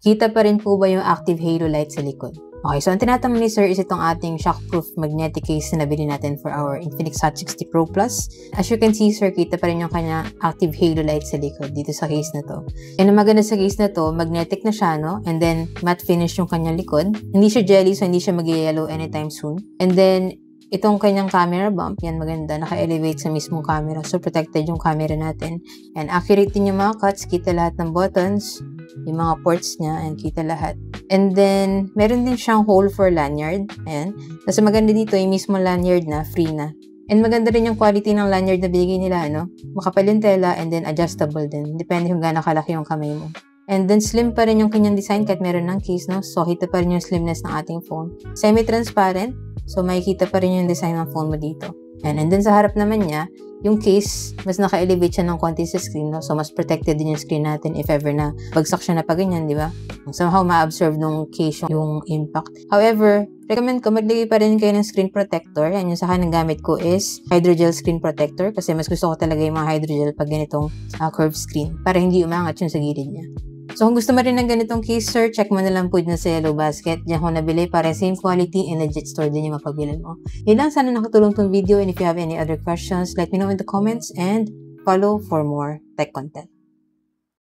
Kita pa rin po ba yung active halo light sa likod? Okay, so ang tinatanong ni sir is itong ating shockproof magnetic case na nabili natin for our Infinix Hot 60 Pro Plus. As you can see, sir, kita pa rin yung kanya active halo light sa likod dito sa case na to. And ang maganda sa case na to, magnetic na siya, no? And then, matte finish yung kanyang likod. Hindi siya jelly, so hindi siya mag-yellow anytime soon. And then, itong kanyang camera bump, yan maganda, naka-elevate sa mismong camera. So, protected yung camera natin. And accurate din yung mga cuts, kita lahat ng buttons, yung mga ports niya, and kita lahat. And then, meron din siyang hole for lanyard. Ayan. Tapos maganda dito, yung mismo lanyard na, free na. And maganda rin yung quality ng lanyard na binigay nila, no? Makapal yung tela, and then adjustable din. Depende kung gaano kalaki yung kamay mo. And then, slim pa rin yung kanyang design kahit meron ng case, no? So, kita pa rin yung slimness ng ating phone. Semi-transparent. So, makikita pa rin yung design ng phone mo dito. And then, sa harap naman niya, yung case, mas naka-elevate siya ng konti sa screen, no? So, mas protected din yung screen natin if ever na bagsak siya na pa ganyan, di ba? Somehow, ma-absorb nung case yung impact. However, recommend ko, maglagay pa rin kayo ng screen protector. Yan, yung sa akin ang gamit ko is hydrogel screen protector kasi mas gusto ko talaga yung mga hydrogel pag ganitong curved screen para hindi umangat yung sa gilid niya. So, kung gusto mo rin ng ganitong case, sir, check mo na lang po dyan sa Yellow Basket. Diyan ko nabili para same quality and legit store din yung mapagbilan mo. Yun lang, sana nakatulong tong video, and if you have any other questions, let me know in the comments and follow for more tech content.